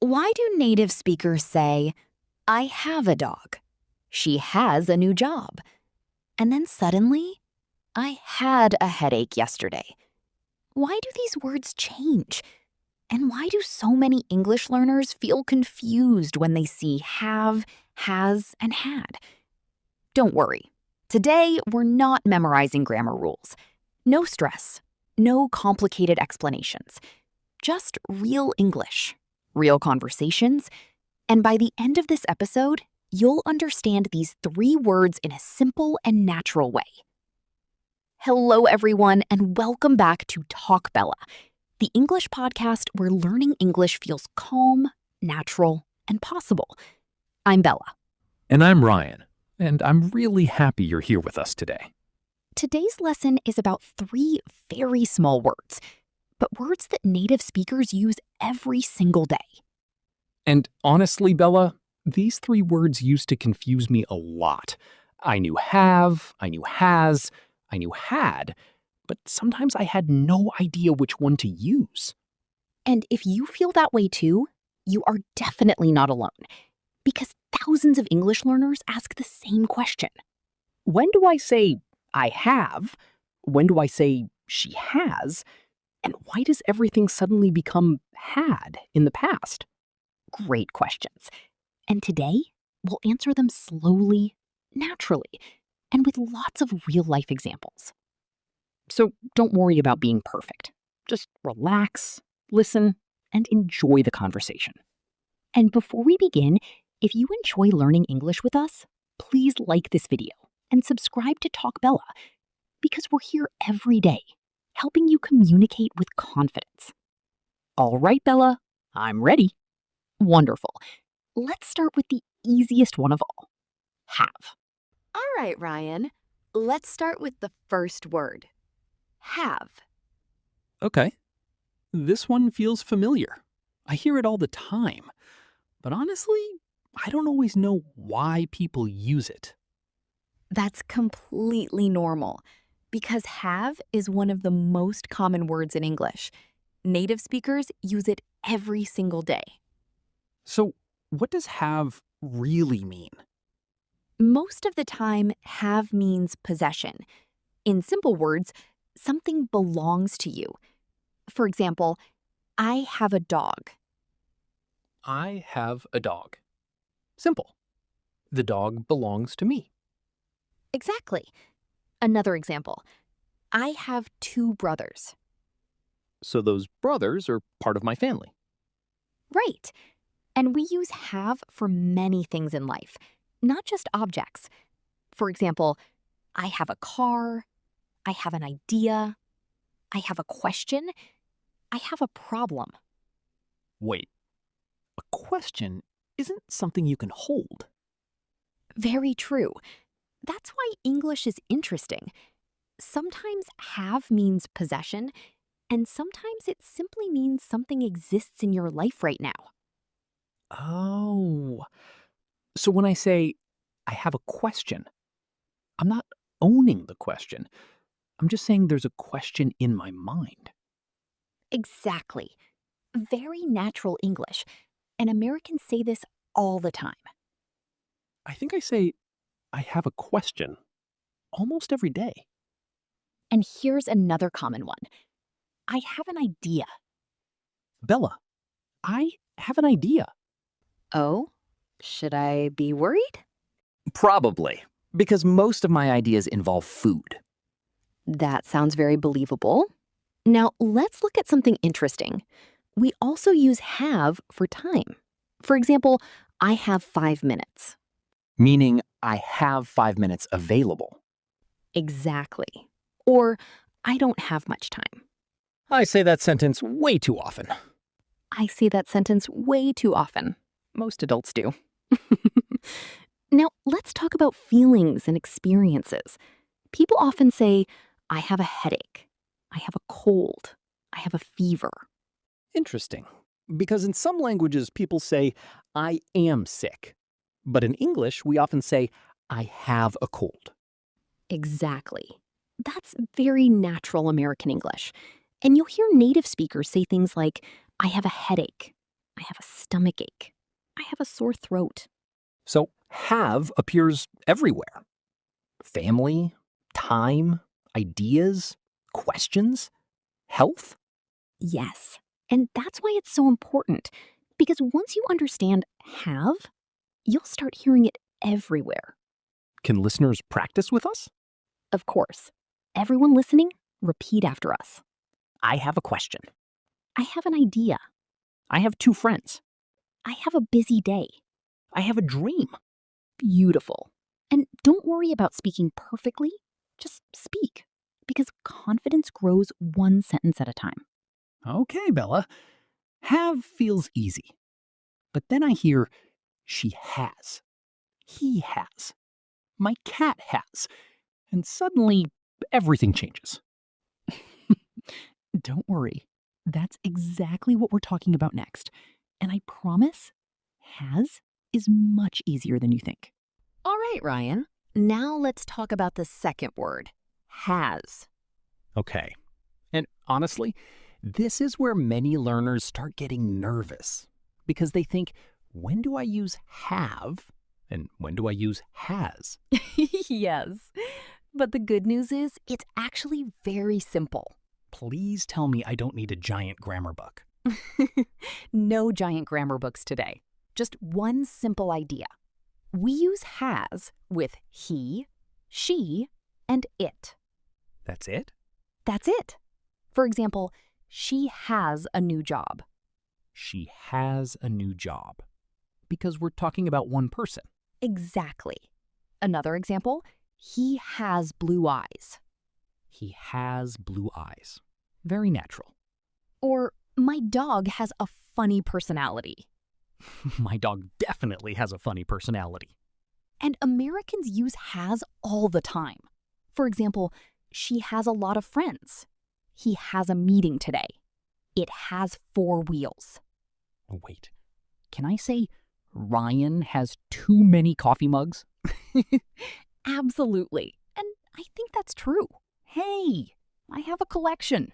Why do native speakers say, I have a dog, she has a new job, and then suddenly, I had a headache yesterday? Why do these words change? And why do so many English learners feel confused when they see have, has, and had? Don't worry. Today, we're not memorizing grammar rules. No stress, no complicated explanations. Just real English, real conversations, and by the end of this episode, you'll understand these 3 words in a simple and natural way. Hello, everyone, and welcome back to Talk Bella, the English podcast where learning English feels calm, natural, and possible. I'm Bella. And I'm Ryan, and I'm really happy you're here with us today. Today's lesson is about 3 very small words, but words that native speakers use every single day. And honestly, Bella, these 3 words used to confuse me a lot. I knew have, I knew has, I knew had, but sometimes I had no idea which one to use. And if you feel that way too, you are definitely not alone, because thousands of English learners ask the same question. When do I say I have? When do I say she has? And why does everything suddenly become had in the past? Great questions. And today, we'll answer them slowly, naturally, and with lots of real-life examples. So don't worry about being perfect. Just relax, listen, and enjoy the conversation. And before we begin, if you enjoy learning English with us, please like this video and subscribe to Talk Bella, because we're here every day, helping you communicate with confidence. All right, Bella, I'm ready. Wonderful. Let's start with the easiest one of all, have. All right, Ryan. Let's start with the first word. Have. Okay. This one feels familiar. I hear it all the time. But honestly, I don't always know why people use it. That's completely normal, because have is one of the most common words in English. Native speakers use it every single day. So, what does have really mean? Most of the time, have means possession. In simple words, something belongs to you. For example, I have a dog. I have a dog. Simple. The dog belongs to me. Exactly. Another example, I have 2 brothers. So those brothers are part of my family. Right. And we use have for many things in life, not just objects. For example, I have a car, I have an idea, I have a question, I have a problem. Wait, a question isn't something you can hold. Very true. That's why English is interesting. Sometimes have means possession, and sometimes it simply means something exists in your life right now. Oh. So when I say, I have a question, I'm not owning the question. I'm just saying there's a question in my mind. Exactly. Very natural English, and Americans say this all the time. I think I say, I have a question almost every day. And here's another common one. I have an idea. Bella, I have an idea. Oh, should I be worried? Probably, because most of my ideas involve food. That sounds very believable. Now, let's look at something interesting. We also use have for time. For example, I have 5 minutes. Meaning I have 5 minutes available. Exactly. Or I don't have much time. I say that sentence way too often. I say that sentence way too often. Most adults do. Now, let's talk about feelings and experiences. People often say, I have a headache, I have a cold, I have a fever. Interesting. Because in some languages, people say, I am sick. But in English, we often say, I have a cold. Exactly. That's very natural American English. And you'll hear native speakers say things like, I have a headache, I have a stomach ache. I have a sore throat. So have appears everywhere. Family, time, ideas, questions, health. Yes. And that's why it's so important. Because once you understand have, you'll start hearing it everywhere. Can listeners practice with us? Of course. Everyone listening, repeat after us. I have a question. I have an idea. I have 2 friends. I have a busy day. I have a dream. Beautiful. And don't worry about speaking perfectly. Just speak. Because confidence grows one sentence at a time. Okay, Bella. Have feels easy. But then I hear she has. He has. My cat has. And suddenly everything changes. Don't worry. That's exactly what we're talking about next. And I promise, has is much easier than you think. All right, Ryan. Now let's talk about the second word, has. Okay. And honestly, this is where many learners start getting nervous because they think, when do I use have and when do I use has? Yes. But the good news is it's actually very simple. Please tell me I don't need a giant grammar book. No giant grammar books today. Just one simple idea. We use has with he, she, and it. That's it? That's it. For example, she has a new job. She has a new job. Because we're talking about one person. Exactly. Another example, he has blue eyes. He has blue eyes. Very natural. Or my dog has a funny personality. My dog definitely has a funny personality. And Americans use has all the time. For example, she has a lot of friends. He has a meeting today. It has 4 wheels. Wait, can I say Ryan has too many coffee mugs? Absolutely. And I think that's true. Hey, I have a collection.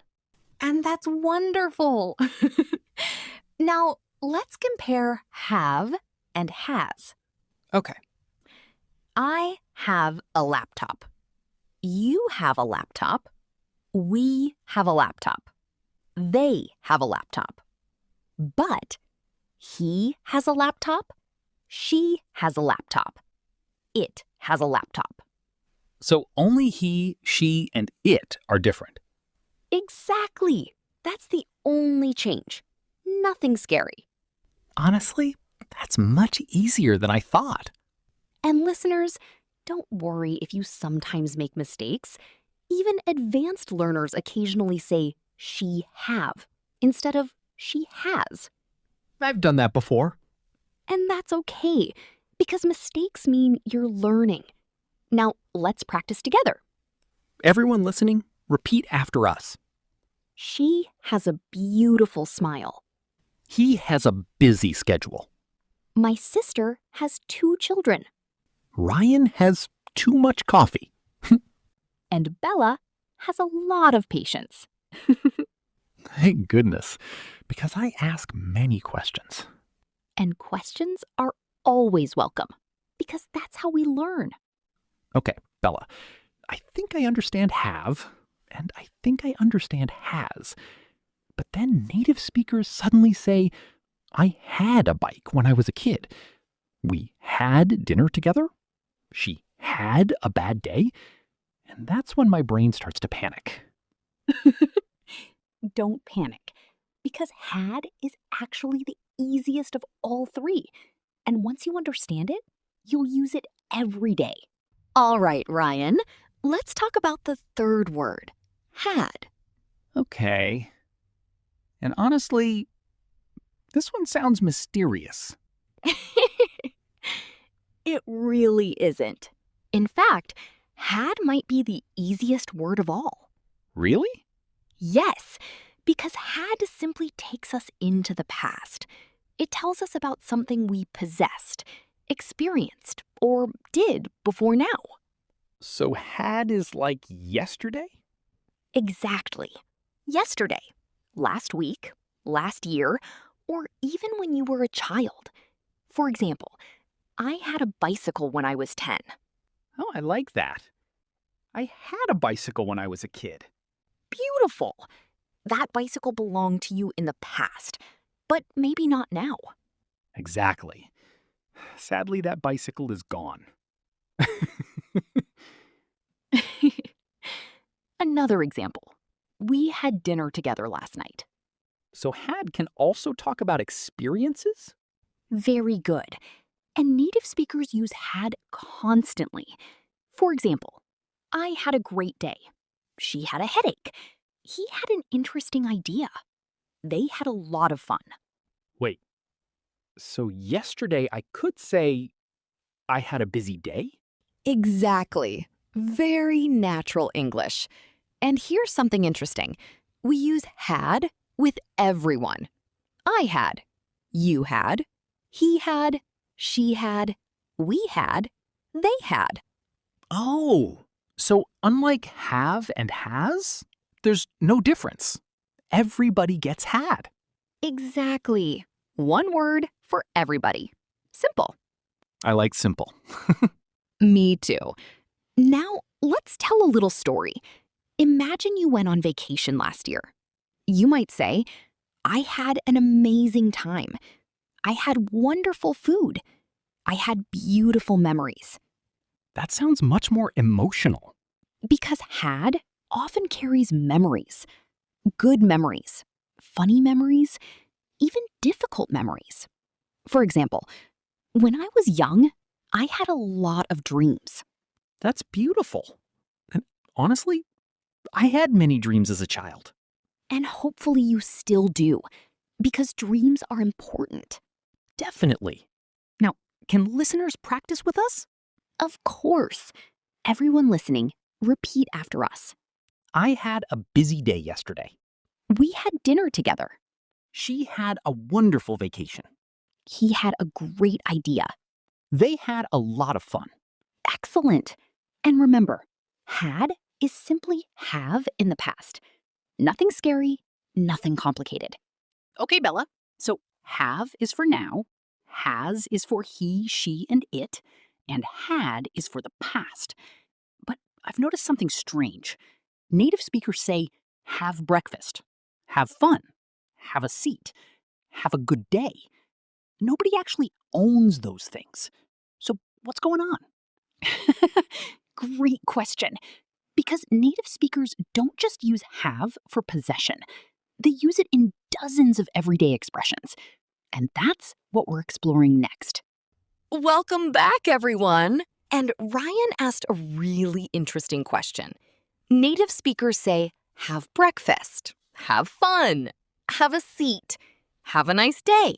And that's wonderful. Now, let's compare have and has. Okay. I have a laptop. You have a laptop. We have a laptop. They have a laptop. But he has a laptop. She has a laptop. It has a laptop. So only he, she, and it are different. Exactly. That's the only change. Nothing scary. Honestly, that's much easier than I thought. And listeners, don't worry if you sometimes make mistakes. Even advanced learners occasionally say she have instead of she has. I've done that before. And that's okay, because mistakes mean you're learning. Now, let's practice together. Everyone listening, repeat after us. She has a beautiful smile. He has a busy schedule. My sister has 2 children. Ryan has too much coffee. And Bella has a lot of patience. Thank goodness, because I ask many questions. And questions are always welcome, because that's how we learn. Okay, Bella, I think I understand have, and I think I understand has. But then native speakers suddenly say, I had a bike when I was a kid. We had dinner together. She had a bad day. And that's when my brain starts to panic. Don't panic, because had is actually the easiest of all 3. And once you understand it, you'll use it every day. All right, Ryan, let's talk about the third word, had. Okay. And honestly, this one sounds mysterious. It really isn't. In fact, had might be the easiest word of all. Really? Yes, because had simply takes us into the past. It tells us about something we possessed, experienced, or did before now. So had is like yesterday? Exactly. Yesterday, last week, last year, or even when you were a child. For example, I had a bicycle when I was 10. Oh, I like that. I had a bicycle when I was a kid. Beautiful! That bicycle belonged to you in the past, but maybe not now. Exactly. Sadly, that bicycle is gone. Another example. We had dinner together last night. So had can also talk about experiences? Very good. And native speakers use had constantly. For example, I had a great day. She had a headache. He had an interesting idea. They had a lot of fun. Wait, so yesterday I could say I had a busy day? Exactly. Very natural English. And here's something interesting. We use had with everyone. I had, you had, he had, she had, we had, they had. Oh, so unlike have and has, there's no difference. Everybody gets had. Exactly. One word for everybody. Simple. I like simple. Me too. Now, let's tell a little story. Imagine you went on vacation last year. You might say, I had an amazing time. I had wonderful food. I had beautiful memories. That sounds much more emotional. Because had often carries memories. Good memories, funny memories, even difficult memories. For example, when I was young, I had a lot of dreams. That's beautiful. And honestly, I had many dreams as a child. And hopefully you still do, because dreams are important. Definitely. Now, can listeners practice with us? Of course. Everyone listening, repeat after us. I had a busy day yesterday. We had dinner together. She had a wonderful vacation. He had a great idea. They had a lot of fun. Excellent. And remember, had is simply have in the past. Nothing scary, nothing complicated. Okay, Bella. So have is for now, has is for he, she, and it, and had is for the past. But I've noticed something strange. Native speakers say, have breakfast, have fun, have a seat, have a good day. Nobody actually owns those things. So what's going on? Great question. Because native speakers don't just use have for possession, they use it in dozens of everyday expressions. And that's what we're exploring next. Welcome back, everyone. And Ryan asked a really interesting question. Native speakers say, have breakfast, have fun, have a seat, have a nice day.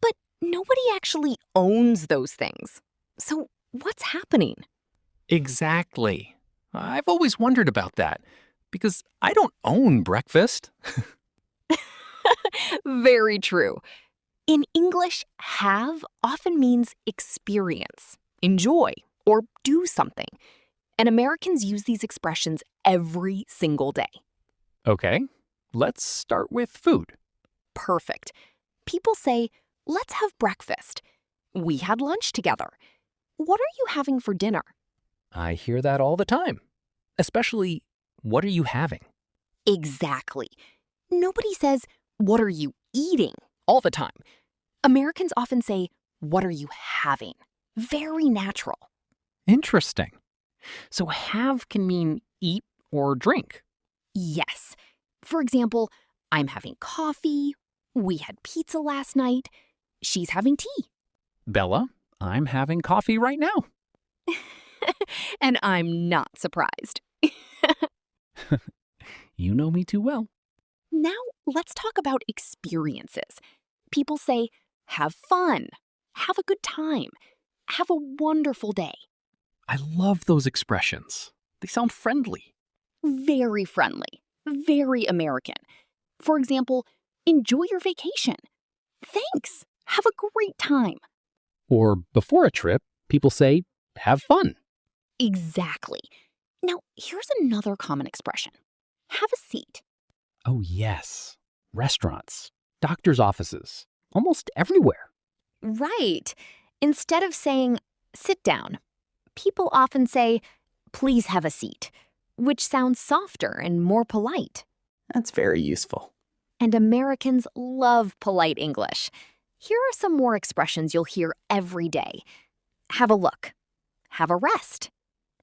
But nobody actually owns those things. So what's happening? Exactly. I've always wondered about that because I don't own breakfast. Very true. In English, have often means experience, enjoy, or do something. And Americans use these expressions every single day. Okay, let's start with food. Perfect. People say, let's have breakfast. We had lunch together. What are you having for dinner? I hear that all the time. Especially, what are you having? Exactly. Nobody says, what are you eating all the time. Americans often say, what are you having? Very natural. Interesting. So have can mean eat or drink. Yes. For example, I'm having coffee. We had pizza last night. She's having tea. Bella, I'm having coffee right now. And I'm not surprised. You know me too well. Now, let's talk about experiences. People say, have fun, have a good time, have a wonderful day. I love those expressions. They sound friendly. Very friendly, very American. For example, enjoy your vacation. Thanks, have a great time. Or before a trip, people say, have fun. Exactly. Now, here's another common expression. Have a seat. Oh, yes. Restaurants, doctor's offices, almost everywhere. Right. Instead of saying, sit down, people often say, please have a seat, which sounds softer and more polite. That's very useful. And Americans love polite English. Here are some more expressions you'll hear every day. Have a look. Have a rest.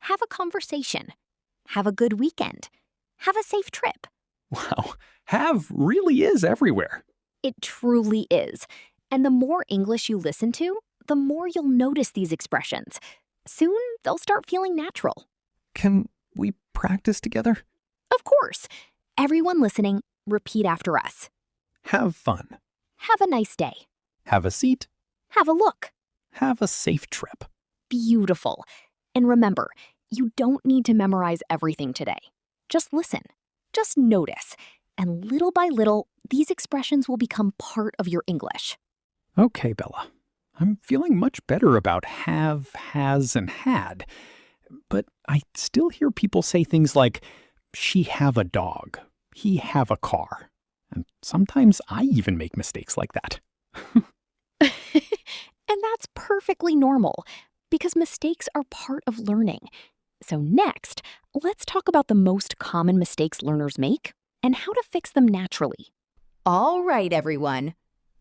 Have a conversation. Have a good weekend. Have a safe trip. Wow, have really is everywhere. It truly is. And the more English you listen to, the more you'll notice these expressions. Soon, they'll start feeling natural. Can we practice together? Of course. Everyone listening, repeat after us. Have fun. Have a nice day. Have a seat. Have a look. Have a safe trip. Beautiful. And remember, you don't need to memorize everything today. Just listen. Just notice. And little by little, these expressions will become part of your English. Okay, Bella. I'm feeling much better about have, has, and had. But I still hear people say things like, she have a dog, he have a car. And sometimes I even make mistakes like that. And that's perfectly normal, because mistakes are part of learning. So next, let's talk about the most common mistakes learners make and how to fix them naturally. All right, everyone.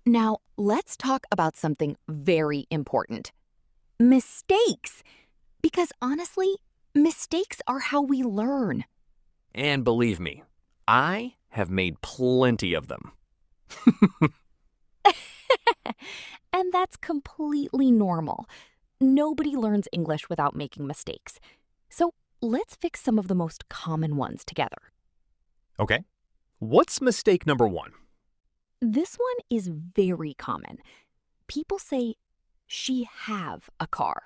Now, let's talk about something very important. Mistakes. Because honestly, mistakes are how we learn. And believe me, I have made plenty of them. And that's completely normal. Nobody learns English without making mistakes. So let's fix some of the most common ones together. Okay. What's mistake number 1? This one is very common. People say, she have a car.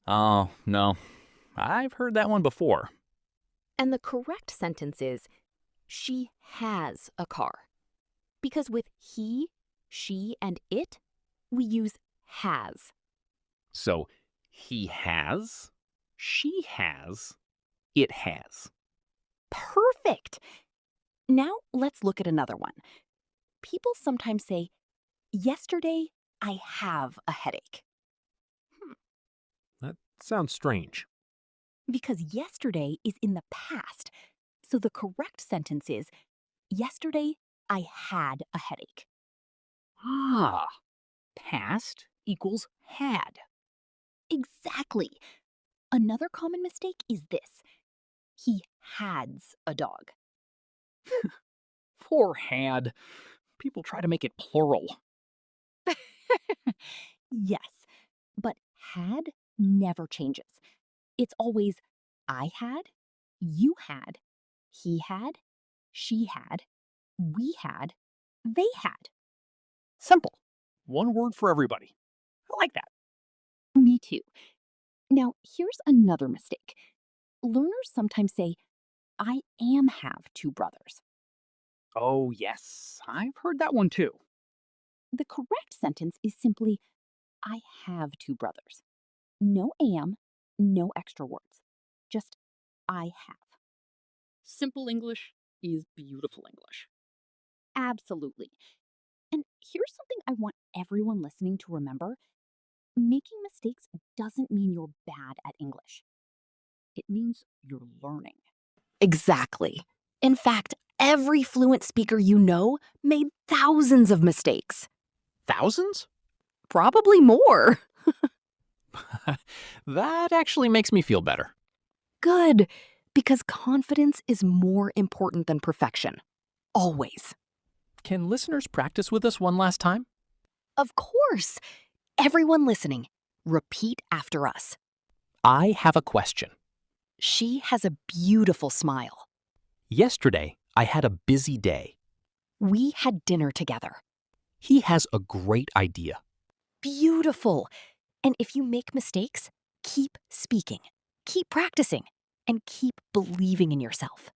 Oh, no. I've heard that one before. And the correct sentence is, she has a car. Because with he, she, and it, we use has. So, he has, she has, it has. Perfect! Now let's look at another one. People sometimes say, yesterday I have a headache. That sounds strange. Because yesterday is in the past. So the correct sentence is, yesterday I had a headache. Ah, past equals had. Exactly. Another common mistake is this. He hads a dog. Poor had. People try to make it plural. Yes, but had never changes. It's always I had, you had, he had, she had, we had, they had. Simple. One word for everybody. I like that. Me too. Now, here's another mistake. Learners sometimes say, I am have 2 brothers. Oh, yes. I've heard that one too. The correct sentence is simply, I have 2 brothers. No am, no extra words. Just, I have. Simple English is beautiful English. Absolutely. And here's something I want everyone listening to remember. Making mistakes doesn't mean you're bad at English. It means you're learning. Exactly. In fact, every fluent speaker you know made thousands of mistakes. Thousands? Probably more. That actually makes me feel better. Good, because confidence is more important than perfection. Always. Can listeners practice with us one last time? Of course. Everyone listening, repeat after us. I have a question. She has a beautiful smile. Yesterday, I had a busy day. We had dinner together. He has a great idea. Beautiful. And if you make mistakes, keep speaking, keep practicing, and keep believing in yourself.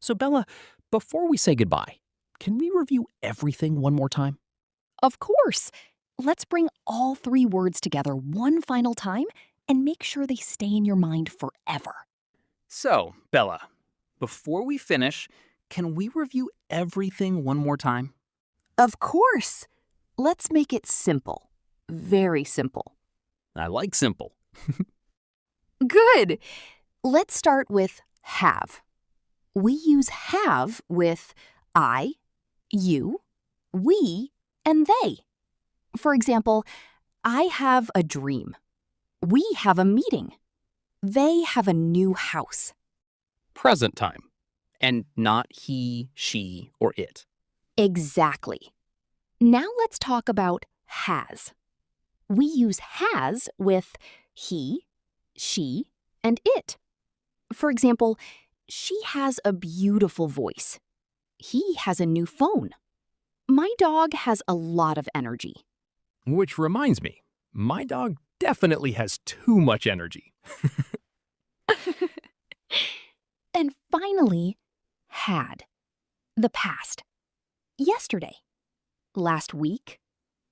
So, Bella, before we say goodbye, can we review everything one more time? Of course. Let's bring all 3 words together one final time and make sure they stay in your mind forever. So, Bella, before we finish, can we review everything one more time? Of course. Let's make it simple. Very simple. I like simple. Good! Let's start with have. We use have with I, you, we, and they. For example, I have a dream. We have a meeting. They have a new house. Present time. And not he, she, or it. Exactly. Now let's talk about has. We use has with he, she, and it. For example, she has a beautiful voice. He has a new phone. My dog has a lot of energy. Which reminds me, my dog definitely has too much energy. And finally, had. The past. Yesterday. Last week.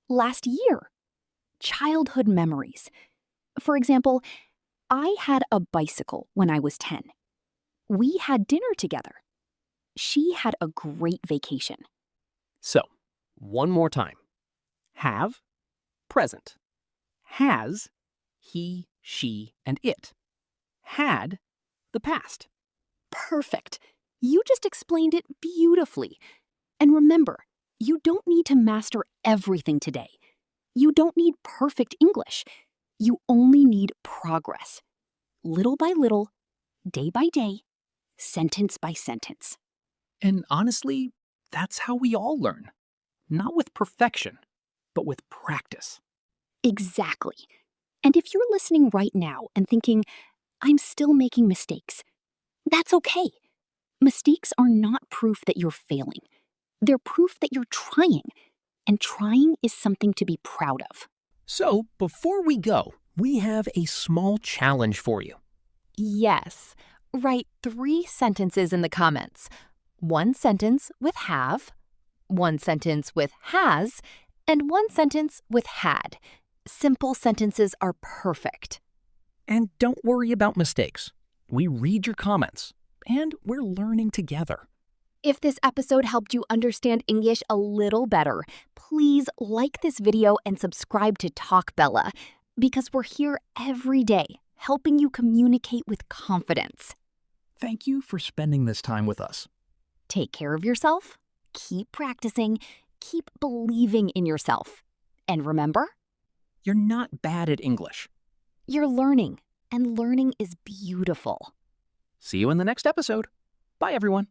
Last year. Childhood memories. For example, I had a bicycle when I was 10. We had dinner together. She had a great vacation. So, one more time. Have, present. Has, he, she, and it. Had, the past. Perfect. You just explained it beautifully. And remember, you don't need to master everything today. You don't need perfect English. You only need progress. Little by little, day by day, sentence by sentence. And honestly, that's how we all learn. Not with perfection, but with practice. Exactly. And if you're listening right now and thinking, I'm still making mistakes, that's okay. Mistakes are not proof that you're failing. They're proof that you're trying. And trying is something to be proud of. So, before we go, we have a small challenge for you. Yes. Write 3 sentences in the comments. 1 sentence with have, 1 sentence with has, and 1 sentence with had. Simple sentences are perfect. And don't worry about mistakes. We read your comments, and we're learning together. If this episode helped you understand English a little better, please like this video and subscribe to Talk Bella, because we're here every day helping you communicate with confidence. Thank you for spending this time with us. Take care of yourself, keep practicing, keep believing in yourself. And remember, You're not bad at English. you're learning, and learning is beautiful. See you in the next episode. Bye, everyone.